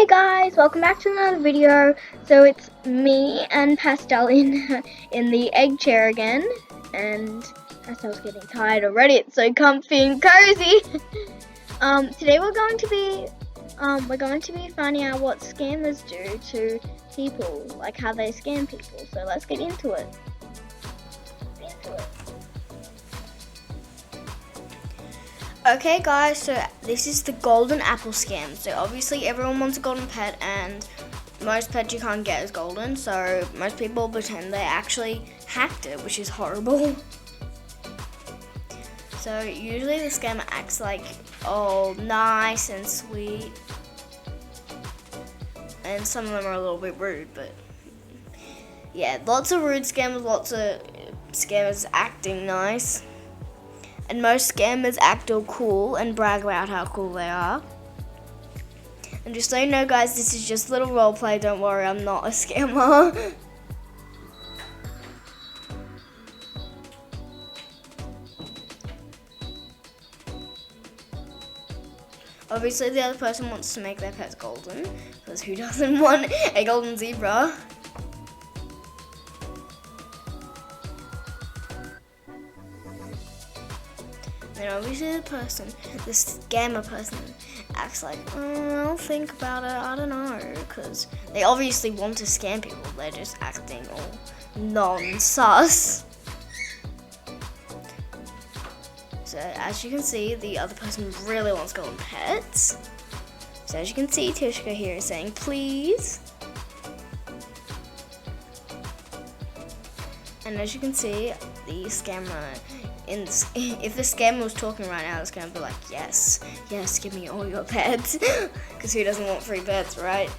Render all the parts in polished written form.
Hey guys, welcome back to another video. So it's me and Pastel in the egg chair again, and Pastel's getting tired already. It's so comfy and cozy. Today we're going to be finding out what scammers do to people, like how they scam people. So let's get into it. Okay guys, so this is the golden apple scam. So obviously everyone wants a golden pet, and most pets you can't get is golden, so most people pretend they actually hacked it, which is horrible. So usually the scammer acts like all nice and sweet, and some of them are a little bit rude, but yeah, lots of rude scammers, lots of scammers acting nice. And most scammers act all cool and brag about how cool they are. And just so you know guys, this is just a little role play, don't worry, I'm not a scammer. Obviously the other person wants to make their pets golden, because who doesn't want a golden zebra? And obviously the scammer person acts like, I'll think about it, I don't know, because they obviously want to scam people, they're just acting all non-sus. So as you can see, the other person really wants golden pets. So as you can see, Tishka here is saying, please. And as you can see, the scammer, if the scammer was talking right now, it's going to be like, yes, give me all your pets. Because who doesn't want free pets, right?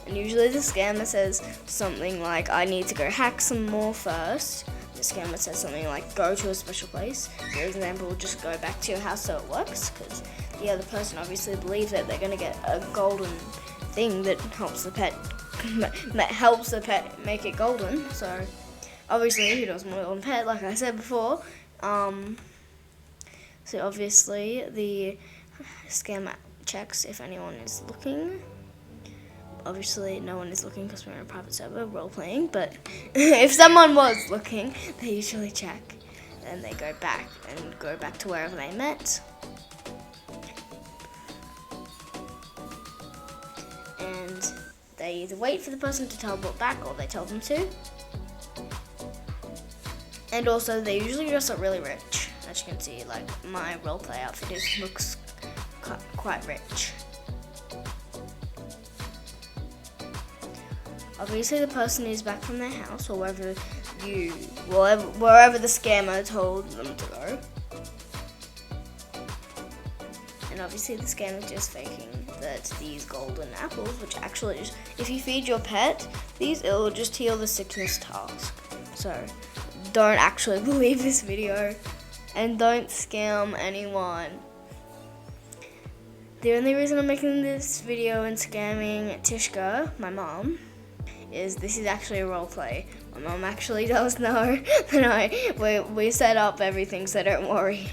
And usually the scammer says something like, I need to go hack some more first. The scammer says something like, go to a special place. For example, just go back to your house so it works. Because the other person obviously believes that they're going to get a golden thing that helps the pet make it golden. So obviously who doesn't want a golden pet, like I said before. So obviously the scammer checks if anyone is looking. Obviously no one is looking because we're in a private server role playing, but if someone was looking, they usually check and they go back to wherever they met. And they either wait for the person to teleport back or they tell them to. And also they usually dress up really rich. As you can see, like my roleplay outfit looks quite rich. Obviously the person is back from their house or wherever the scammer told them to go. And obviously the scammer is just faking that these golden apples, which actually just, if you feed your pet these, it will just heal the sickness task. So don't actually believe this video and don't scam anyone. The only reason I'm making this video and scamming Tishka, my mom, is this is actually a role play. My mom actually does know that we set up everything, so don't worry.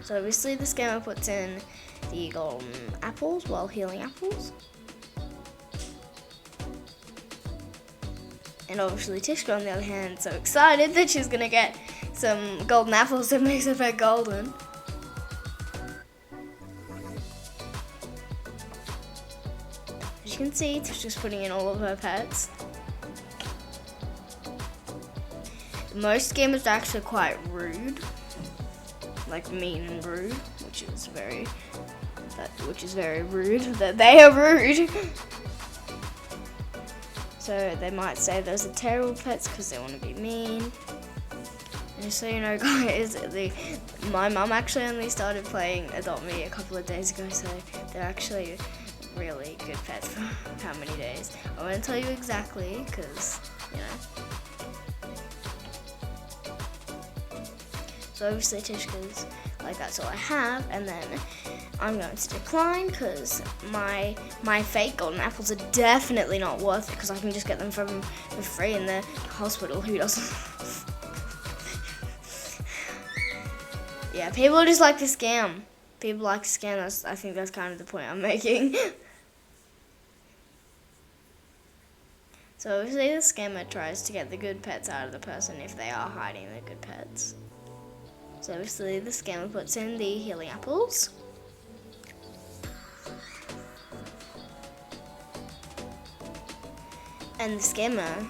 So obviously the scammer puts in the golden apples while healing apples. And obviously Tishka, on the other hand, is so excited that she's gonna get some golden apples that makes her pet golden. As you can see, Tishka's putting in all of her pets. Most scammers are actually quite rude. Like mean and rude, which is very rude that they are rude. So they might say those are terrible pets because they want to be mean. And just so you know guys, my mum actually only started playing Adopt Me a couple of days ago, so they're actually really good pets for how many days. I won't tell you exactly because, you know. So obviously Tishka's like, that's all I have, and then I'm going to decline because my fake golden apples are definitely not worth it because I can just get them for free in the hospital. Who doesn't? Yeah, people just like to scam. people like to scam us. I think that's kind of the point I'm making. So obviously the scammer tries to get the good pets out of the person if they are hiding the good pets. So obviously the scammer puts in the healing apples. And the scammer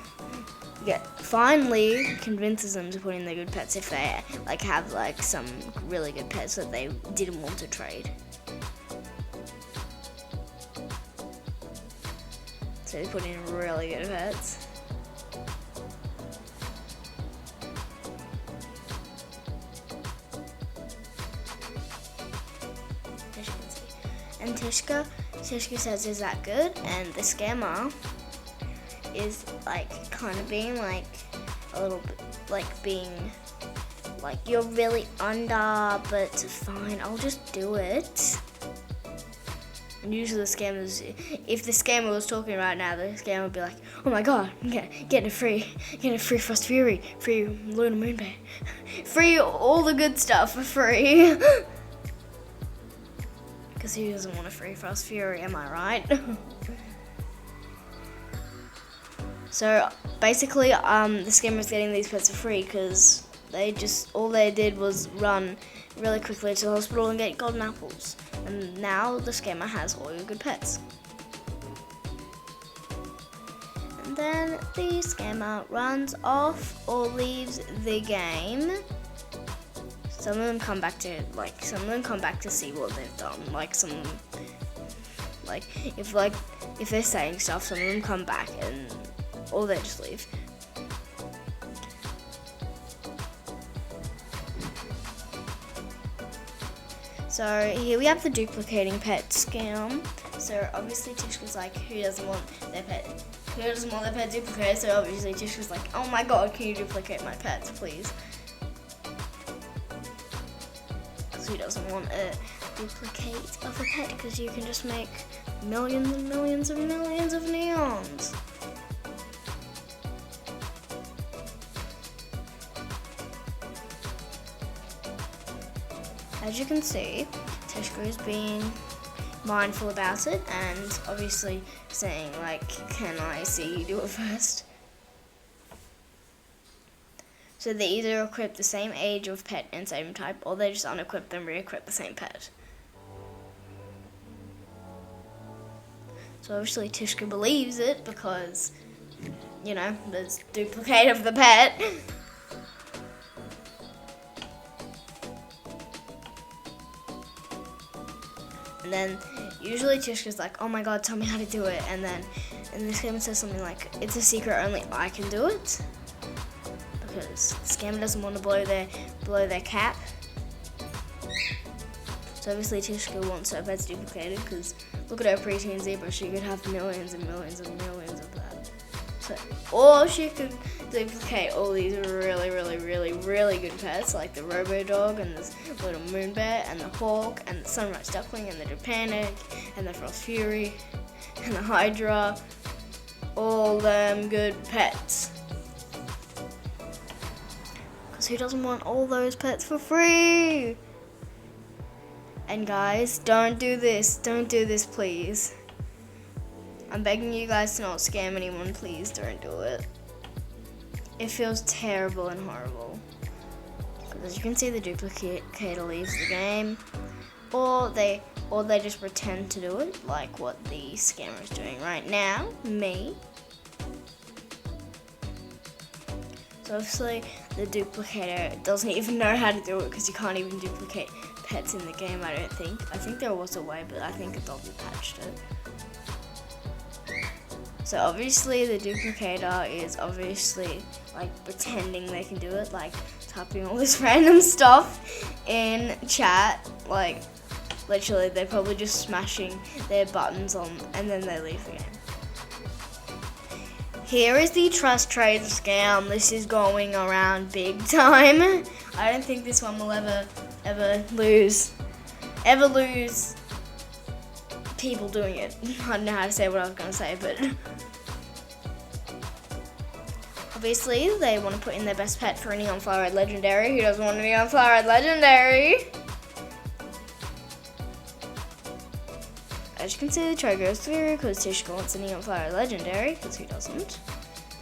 finally convinces them to put in the good pets if they like have like some really good pets that they didn't want to trade. So they put in really good pets. And Tishka says, "Is that good?" And the scammer is like kind of being like a little bit like being like, "You're really under, but fine, I'll just do it." And usually the scammers, if the scammer was talking right now, the scammer would be like, "Oh my god, I'm getting a free Frost Fury, free Lunar Moon Bear, free all the good stuff for free." Because who doesn't want a free Frost Fury, am I right? So basically, the scammer's getting these pets for free because all they did was run really quickly to the hospital and get golden apples. And now the scammer has all your good pets. And then the scammer runs off or leaves the game. Some of them come back to see what they've done. If they're saying stuff, some of them come back or they just leave. So here we have the duplicating pet scam. So obviously Tishka's like, who doesn't want their pet duplicated? So obviously Tishka's like, "Oh my god, can you duplicate my pets, please?" Because who doesn't want a duplicate of a pet? Because you can just make millions and millions and millions of neons. As you can see, Tishka is being mindful about it and obviously saying like, "Can I see you do it first?" So they either equip the same age of pet and same type, or they just unequip and re-equip the same pet. So obviously Tishka believes it because, there's duplicate of the pet. And then usually Tishka's like, "Oh my god, tell me how to do it." And the scammer says something like, "It's a secret, only I can do it." Because the scammer doesn't want to blow their cap. So obviously Tishka wants her pets duplicated because look at her preteen zebra. She could have millions and millions and millions of that. Or she could duplicate all these really, really, really, really good pets like the Robo Dog and the Little Moon Bear and the Hawk and the Sunrise Duckling and the Japan Egg and the Frost Fury and the Hydra. All them good pets. Because who doesn't want all those pets for free? And guys, don't do this. Don't do this, please. I'm begging you guys to not scam anyone. Please don't do it. It feels terrible and horrible. Because as you can see, the duplicator leaves the game, or they just pretend to do it, like what the scammer is doing right now, me. So obviously, the duplicator doesn't even know how to do it because you can't even duplicate pets in the game. I don't think. I think there was a way, but I think Adobe patched it. So obviously the duplicator is obviously like pretending they can do it, like typing all this random stuff in chat, like literally they're probably just smashing their buttons on and then they leave the game. Here is the trust trade scam. This is going around big time. I don't think this one will ever lose people doing it. I don't know how to say what I was going to say, but obviously they want to put in their best pet for a Neon Fire Red Legendary. Who doesn't want a Neon Fire Red Legendary? as you can see, the tray goes through because Tishka wants a Neon Flower Legendary, because who doesn't?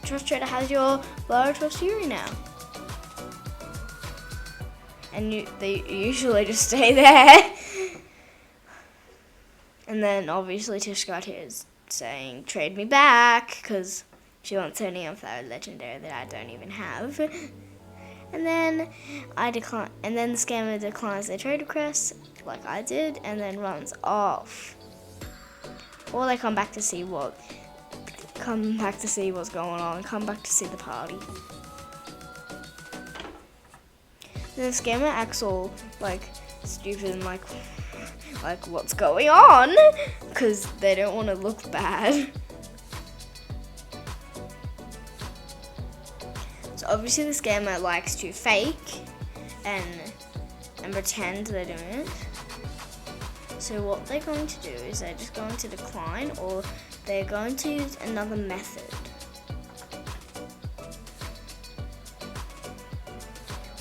The Trust Trader has your Flower Trust Fury now. And they usually just stay there. And then obviously Tishka here is saying, trade me back, because she wants her Neon Flower Legendary that I don't even have. And then and then the scammer declines their trade request, like I did, and then runs off. Or they come back to see what's going on, come back to see the party. Then the scammer acts all like stupid and like what's going on, because they don't want to look bad. So obviously the scammer likes to fake and pretend they're doing it. So what they're going to do is they're just going to decline, or they're going to use another method.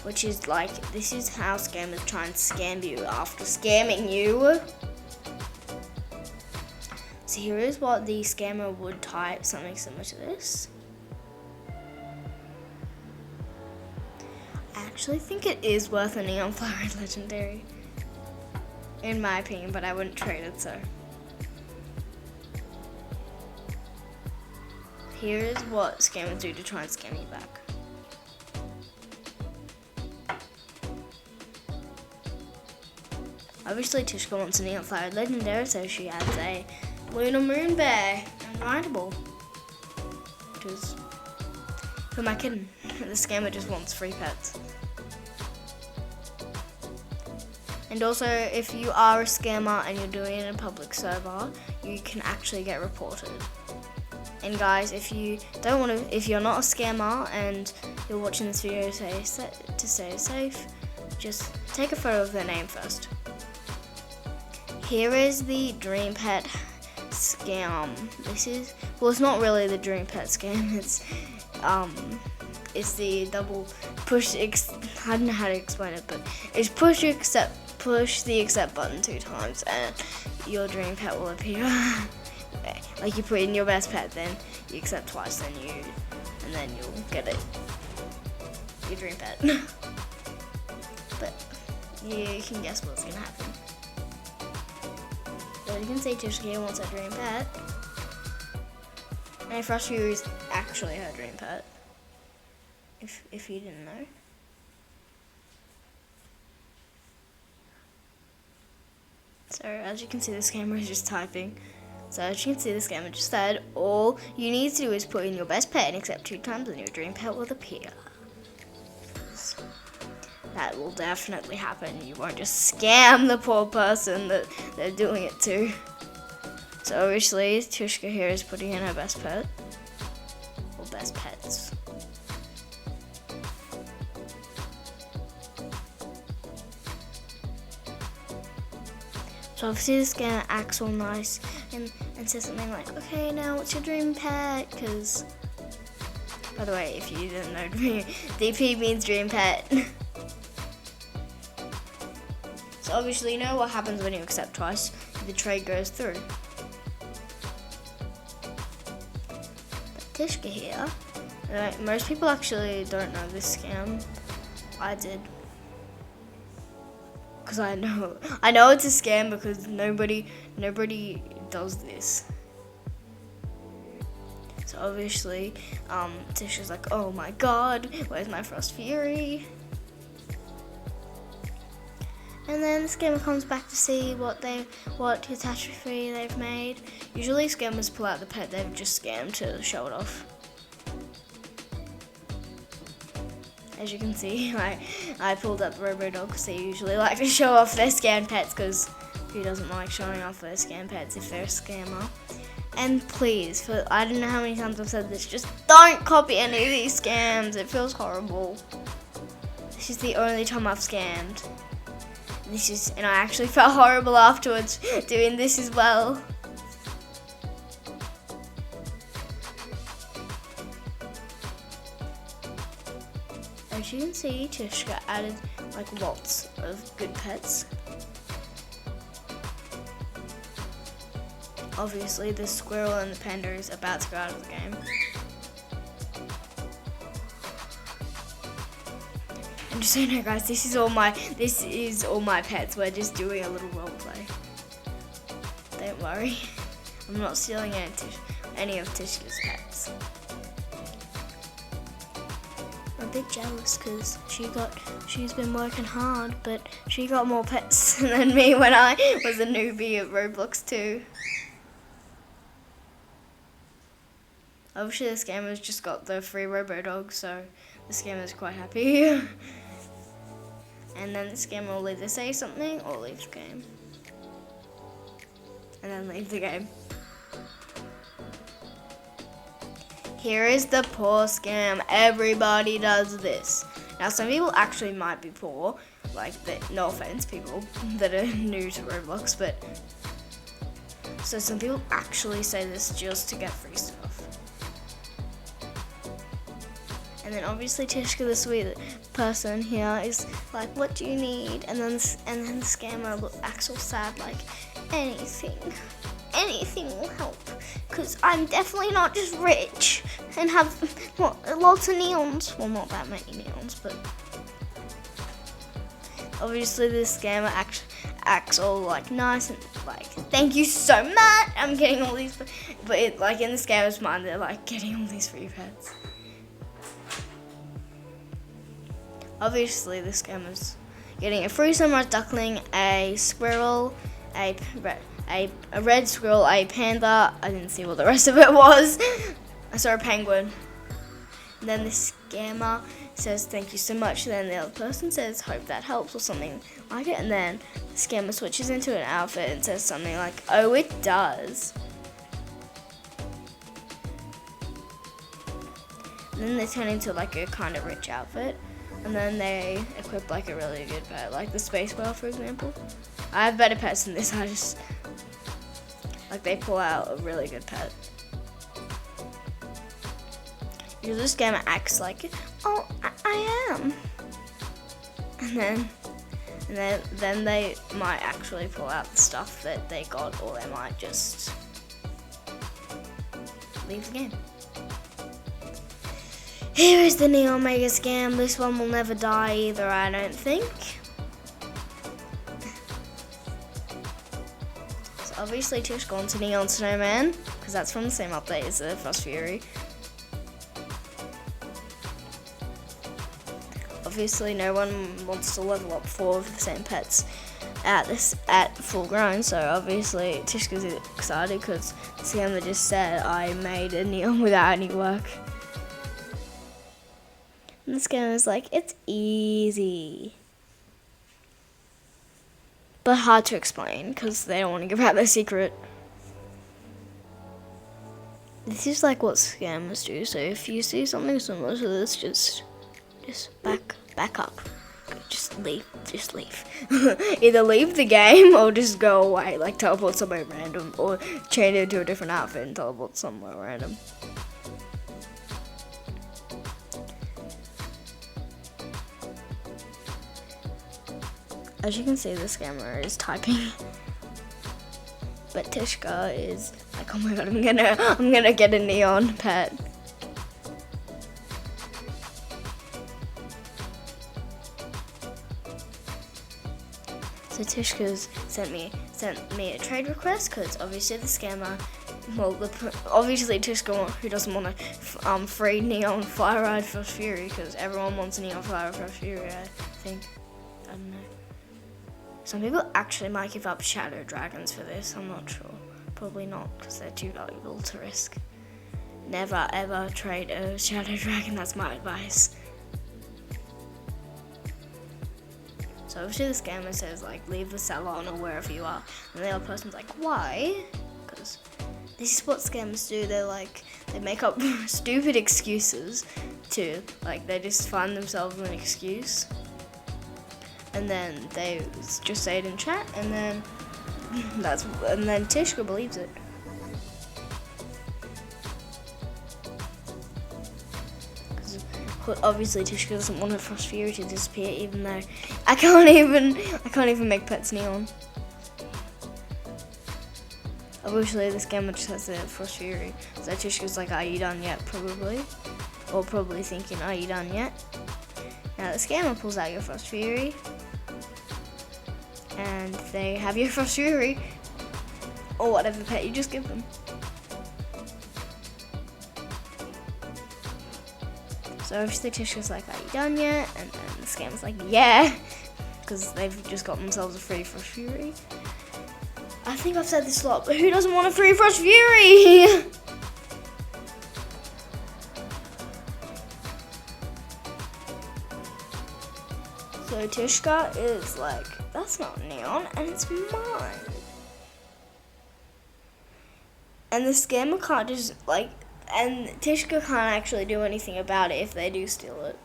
Which is like, this is how scammers try and scam you after scamming you. So here is what the scammer would type, something similar to this. I actually think it is worth a Neon Flower Legendary, in my opinion, but I wouldn't trade it, so. Here is what scammers do to try and scam you back. Obviously, Tishka wants a Neon Flower Legendary, so she adds a Lunar Moon Bear and Rideable. Which is, who am I kidding? The scammer just wants free pets. And also, if you are a scammer and you're doing it in a public server, you can actually get reported. And guys, if you're not a scammer and you're watching this video to stay safe, just take a photo of their name first. Here is the Dream Pet scam. It's not really the Dream Pet scam. It's the double push. I don't know how to explain it, but it's push the accept button 2 times, and your dream pet will appear. Like you put in your best pet, then you accept twice, and then you'll get it. Your dream pet. But yeah, you can guess what's gonna happen. So you can see Tishka wants her dream pet. And Frost Fury is actually her dream pet. If you didn't know. So as you can see, the scammer is just typing. So as you can see, the scammer just said, all you need to do is put in your best pet and accept 2 times, and your dream pet will appear. That will definitely happen. You won't just scam the poor person that they're doing it to. So obviously, Tishka here is putting in her best pet. Or best pets. So obviously the scammer acts all nice and says something like, okay, now what's your dream pet? Because, by the way, if you didn't know, DP means dream pet. So obviously you know what happens when you accept twice. The trade goes through. But Tishka here, most people actually don't know this scam. I did. Because I know it's a scam because nobody does this. So obviously, Tisha's like, oh my god, where's my Frost Fury? And then the scammer comes back to see what catastrophe they've made. Usually scammers pull out the pet they've just scammed to show it off. As you can see, I pulled up Robodog because they usually like to show off their scam pets, because who doesn't like showing off their scam pets if they're a scammer? And please, I don't know how many times I've said this, just don't copy any of these scams. It feels horrible. This is the only time I've scammed. And I actually felt horrible afterwards doing this as well. As you can see, Tishka added like lots of good pets. obviously the squirrel and the panda is about to go out of the game. And just so you know, guys, this is all my pets. We're just doing a little role play. Don't worry, I'm not stealing any of Tishka's pets. I'm a bit jealous because she's been working hard, but she got more pets than me when I was a newbie at Roblox too. Obviously this game has just got the free Robo Dog, so this game is quite happy. And then this game will either say something or leave the game. And then leave the game. Here is the poor scam. Everybody does this. Now some people actually might be poor, like no offense people that are new to Roblox, but so some people actually say this just to get free stuff. And then obviously Tishka, the sweet person here, is like, what do you need? And then the scammer acts all sad, like, anything will help. Because I'm definitely not just rich and have lots of neons. Well, not that many neons, but obviously this scammer acts all like nice and like, thank you so much. I'm getting all these, but in the scammer's mind, they're like getting all these free pets. Obviously, this scammer's getting a free sunrise duckling, a squirrel, a red squirrel, a panda. I didn't see what the rest of it was. I saw a penguin. And then the scammer says, thank you so much. Then the other person says, hope that helps, or something like it. And then the scammer switches into an outfit and says something like, oh, it does. And then they turn into like a kind of rich outfit. And then they equip like a really good pet, like the space whale, for example. I have better pets than this. I just like they pull out a really good pet. Because this scammer acts like, oh, I am. And then they might actually pull out the stuff that they got, or they might just leave the game. Here is the Neon Mega Scam. This one will never die either, I don't think. So obviously Tish gone to Neon Snowman, because that's from the same update as the Frost Fury. Obviously no one wants to level up 4 of the same pets at full grown, so obviously Tishka's excited because the scammer just said I made a Neon without any work. And this game is like, it's easy. But hard to explain, because they don't want to give out their secret. This is like what scammers do, so if you see something similar to this, just back up. Just leave. Either leave the game, or just go away, like teleport somewhere random, or change into a different outfit and teleport somewhere random. As you can see, the scammer is typing, but Tishka is like, oh my god, I'm gonna get a neon pet. So Tishka's sent me a trade request, because obviously the scammer, obviously Tishka, who doesn't want a free neon fire ride for Fury, because everyone wants a neon fire ride for Fury, I think. I don't know. Some people actually might give up shadow dragons for this, I'm not sure. Probably not, because they're too valuable to risk. Never ever trade a shadow dragon, that's my advice. So obviously the scammer says like, leave the salon or wherever you are. And the other person's like, why? Because this is what scammers do, they make up stupid excuses to, like, they just find themselves an excuse. And then they just say it in chat, and then Tishka believes it. Because obviously Tishka doesn't want her Frost Fury to disappear, even though I can't even make pets neon. Obviously, this scammer just has the Frost Fury. So Tishka's like, are you done yet? Probably. Or probably thinking, are you done yet? Now the scammer pulls out your Frost Fury. And they have your Frost Fury. Or whatever pet you just give them. So obviously Tishka's like, are you done yet? And then the scammer's like, yeah. Because they've just got themselves a free Frost Fury. I think I've said this a lot, but who doesn't want a free Frost Fury? So Tishka is like, that's not neon, and it's mine. And the scammer can't just like, and Tishka can't actually do anything about it if they do steal it.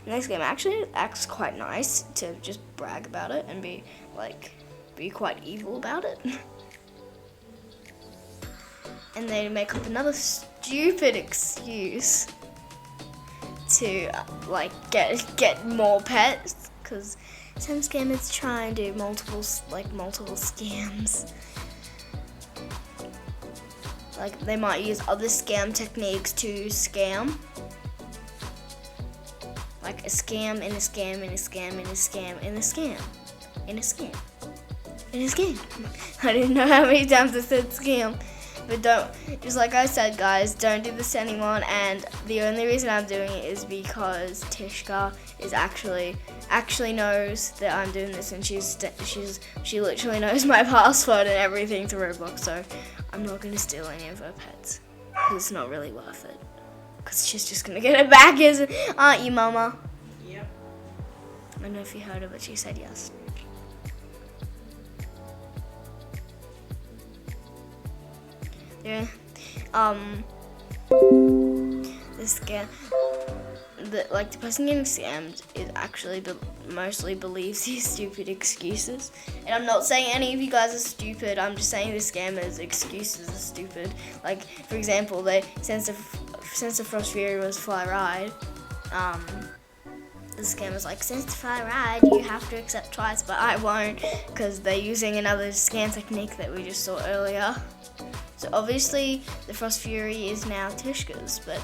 And this game actually acts quite nice to just brag about it and be quite evil about it. And they make up another stupid excuse to get more pets, because some scammers try and do multiple scams. Like they might use other scam techniques to scam. Like a scam in a scam in a scam in a scam in a scam in a scam in a scam. I didn't know how many times I said scam. But don't, just like I said, guys, don't do this to anyone. And the only reason I'm doing it is because Tishka is actually knows that I'm doing this, and she literally knows my password and everything to Roblox. So I'm not gonna steal any of her pets because it's not really worth it. Because she's just gonna get it back, aren't you, Mama? Yep. I don't know if you heard her, but she said yes. Yeah. This scam, the person getting scammed is actually mostly believes these stupid excuses. And I'm not saying any of you guys are stupid. I'm just saying the scammers' excuses are stupid. Like, for example, since the Frost Fury was Fly Ride, the scammer's like, since the Fly Ride, you have to accept twice, but I won't, because they're using another scam technique that we just saw earlier. So obviously the Frost Fury is now Tishka's, but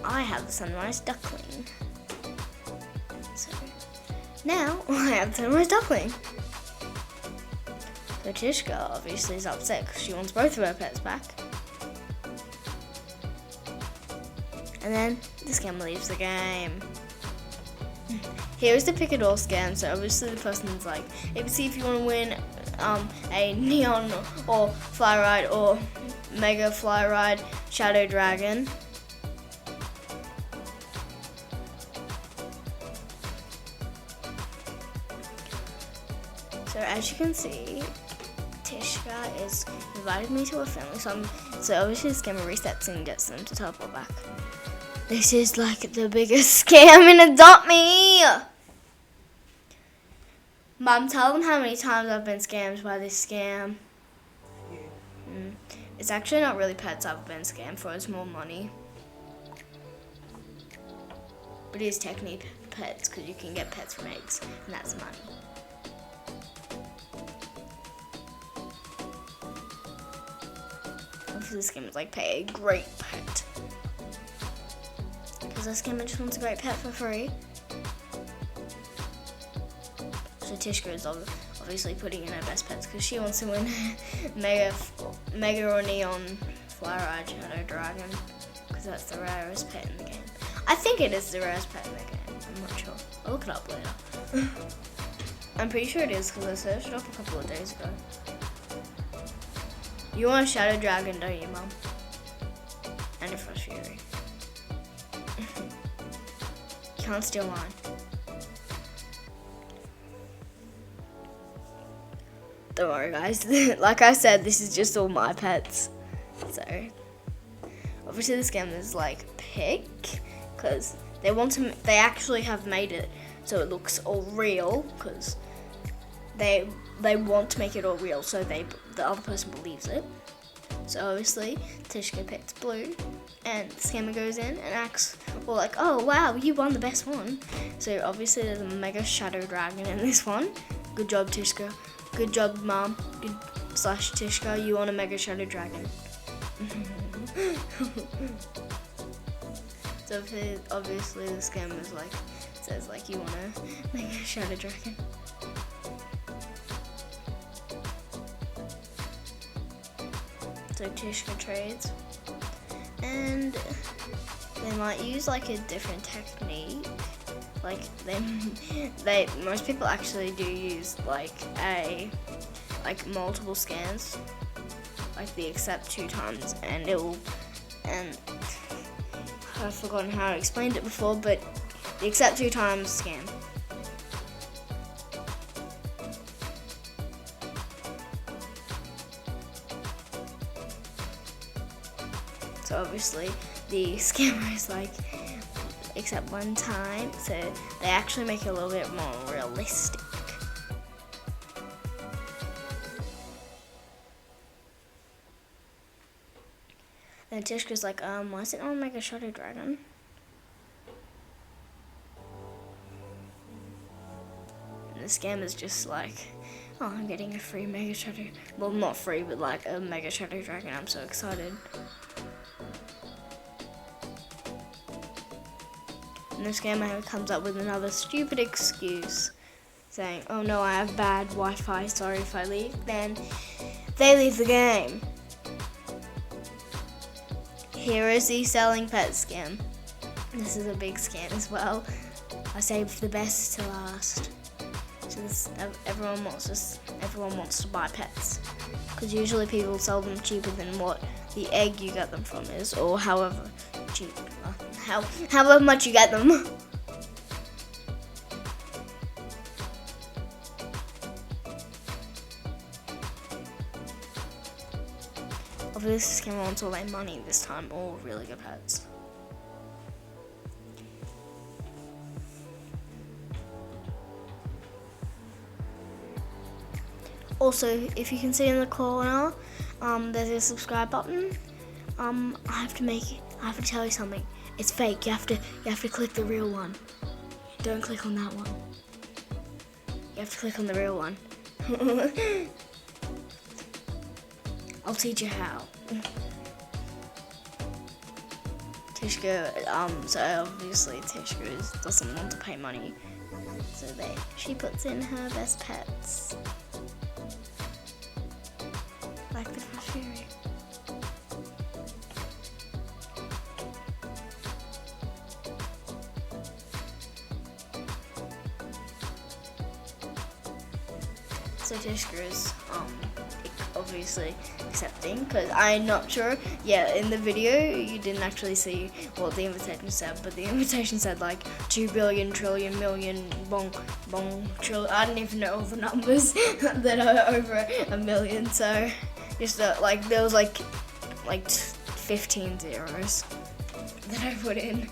I have the Sunrise Duckling. So now I have the Sunrise Duckling. So Tishka obviously is upset because she wants both of her pets back. And then the scammer leaves the game. Here is the pick it all scam. So obviously the person's like, see if you want to win a Neon or Fly Ride or Mega Fly Ride Shadow Dragon. So as you can see, Tishka is invited me to a family, so obviously the scammer resets and gets them to teleport back. This is like the biggest scam in Adopt Me! Mom, tell them how many times I've been scammed by this scam. It's actually not really pets I've been scammed for, it's more money. But it is technically pets, because you can get pets from eggs, and that's money. Obviously this scammer's like, pay a great pet. Because this scammer just wants a great pet for free. So Tishka is obviously putting in her best pets because she wants to win Mega or Neon Fly Ride Shadow Dragon, because that's the rarest pet in the game. I think it is the rarest pet in the game. I'm not sure. I'll look it up later. I'm pretty sure it is because I searched it up a couple of days ago. You want a Shadow Dragon, don't you, Mum? And a Frost Fury. You can't steal mine. Don't worry, guys. Like I said, this is just all my pets. So, obviously the scammers like pick, because they actually have made it so it looks all real, because they want to make it all real so the other person believes it. So obviously Tishka picks blue, and the scammer goes in and acts all like, oh wow, you won the best one. So obviously there's a Mega Shadow Dragon in this one. Good job, Tishka. Good job, Mom. slash Tishka, you want a Mega Shadow Dragon. So obviously the scam is like, says like you want a Mega Shadow Dragon. So Tishka trades, and they might use like a different technique. Like they most people actually do use like multiple scans, like the accept 2 times, and it will, and I've forgotten how I explained it before, but the accept 2 times scam. So obviously the scammer is like accept 1 time, so they actually make it a little bit more realistic. Then Tishka's like, why is it not Mega Shadow Dragon? And the scammer's just like, oh, I'm getting a free Mega Shadow, well, not free, but like a Mega Shadow Dragon, I'm so excited. And the scammer comes up with another stupid excuse, saying, oh no, I have bad Wi-Fi, sorry if I leave. Then they leave the game. Here is the selling pet scam. This is a big scam as well. I saved the best to last. So everyone wants to buy pets, because usually people sell them cheaper than what the egg you get them from is, or however cheap, however much you get them. Obviously, this scammer wants all their money this time, all really good pets. Also, if you can see in the corner, there's a subscribe button. I have to tell you something. It's fake. You have to click the real one. Don't click on that one. You have to click on the real one. I'll teach you how. Tishka, so obviously Tishka doesn't want to pay money, so she puts in her best pets, like the Fury. So Tishka is obviously accepting, because I'm not sure. Yeah, in the video you didn't actually see what the invitation said, but the invitation said like 2 billion trillion million bong trillion. I don't even know all the numbers that are over a million. So just like there was like 15 zeros that I put in.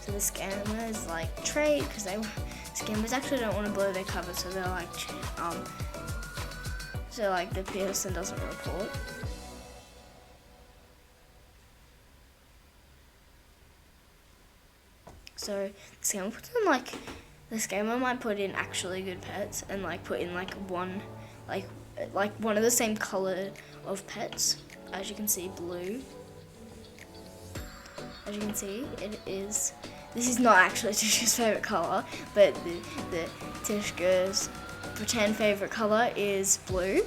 So the scammer is like trade, because scammers actually don't want to blow their cover, so they're like the person doesn't report. So the scammer might put in actually good pets, and like put in like one of the same color of pets. As you can see, blue. As you can see, this is not actually Tishka's favorite color, but the Tishka's pretend favorite color is blue.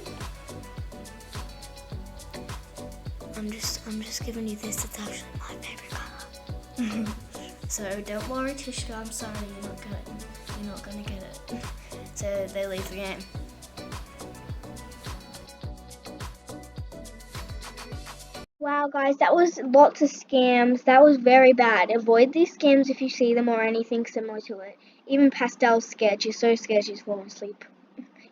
I'm just giving you this. It's actually my favorite color. So don't worry, Tishka. I'm sorry, you're not gonna get it. So they leave the game. Wow, guys, that was lots of scams. That was very bad. Avoid these scams if you see them or anything similar to it. Even Pastel's scared. She's so scared she's falling asleep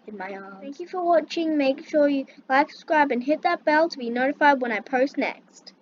in my arms. Thank you for watching. Make sure you like, subscribe, and hit that bell to be notified when I post next.